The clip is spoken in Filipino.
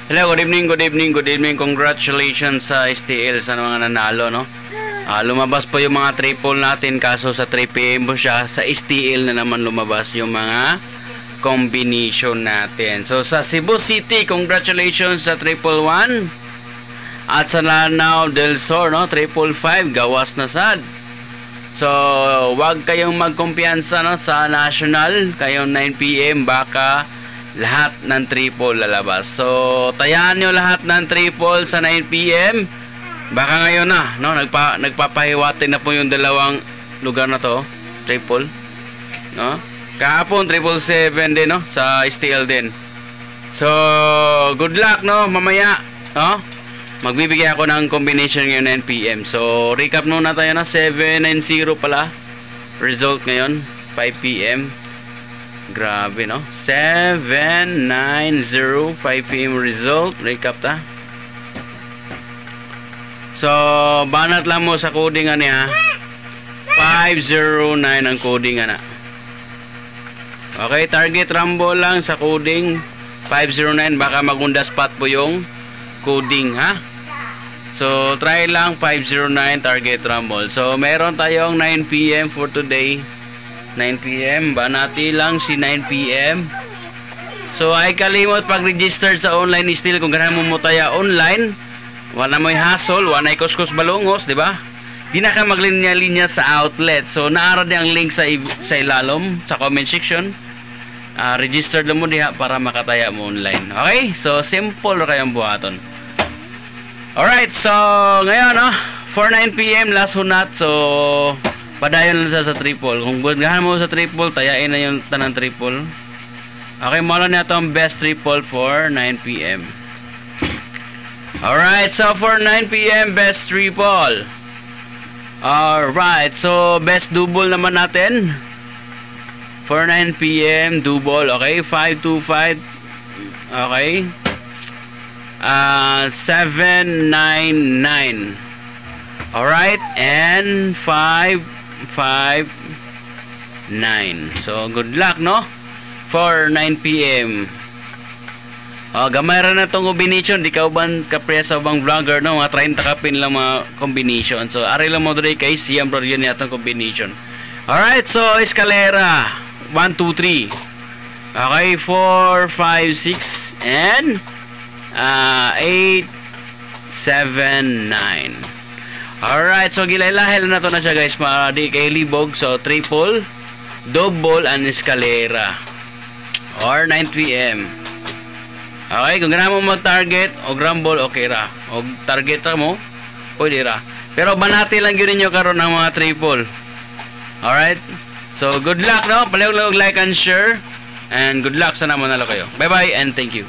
Hello, good evening, good evening, good evening. Congratulations sa STL sa mga nanalo, no? Lumabas po yung mga triple natin, kaso sa 3 PM po siya. Sa STL na naman lumabas yung mga combination natin. So sa Cebu City, congratulations sa 111. At sa Lanao del Sur, no? 555, gawas na sad. So wag kayong magkumpiyansa, no? Sa National, kayong 9 PM baka lahat ng triple lalabas. So tayahan nyo lahat ng triple sa 9 PM. Baka ngayon na, no, nagpapahiwatig na po yung dalawang lugar na to, triple, no? Kahapon 777 din, no, sa STL din. So good luck, no, mamaya, no? Magbibigay ako ng combination ngayon 9 PM. So recap muna tayo, na 790 pala result ngayon, 5 PM. Grabe, no? 790 5 PM result. Recap ta. So banat lang mo sa coding niya. 509 ang coding na. Okay, target rumble lang sa coding 509, baka magunda spot po yung coding, ha? So try lang 509 target rumble. So meron tayong 9 PM for today. 9 PM, banati lang si 9 PM. So ay kalimot pag-register sa online still kung ganahan mo taya online. Wala mo'y hassle, wala kuskus balungos, di ba? Di na ka maglinya-linya sa outlet. So naara di ang link sa ilalom sa comment section. Register lang mo diha para makataya mo online. Okay? So simple kayang buhaton. Alright, so ngayon, no, for 9 PM last hunat. So padayon lang sa triple. Kung ganahan mo sa triple, tayain na yung tanang triple. Okay, mula na ito ang best triple for 9 PM. Alright, so for 9 PM best triple. Alright, so best double naman natin for 9 PM double. Okay, 525. Okay, 799. Alright, and 559. So good luck, no, for 9 PM. Gamay rin na itong combination. Di ka uban kapresa bang vlogger, no? Mga 30 kapin lang mga combination. So ari lang mo dre kay siyam bro yun itong combination. Alright, so escalera 1, 2, 3. Okay, 4, 5, 6 and 8, 7, 9. Alright, so gilaylahil na to na siya, guys. Di kay libog. So triple, double, and escalera or 9 PM. Okay, kung ganahan mo mag-target o rumble, okay ra. O target ra mo, pwede ra. Pero banati lang yun ninyo karon ng mga triple. Alright? So, good luck, no? Palihog like and share. And good luck. Sana manalo kayo. Bye-bye and thank you.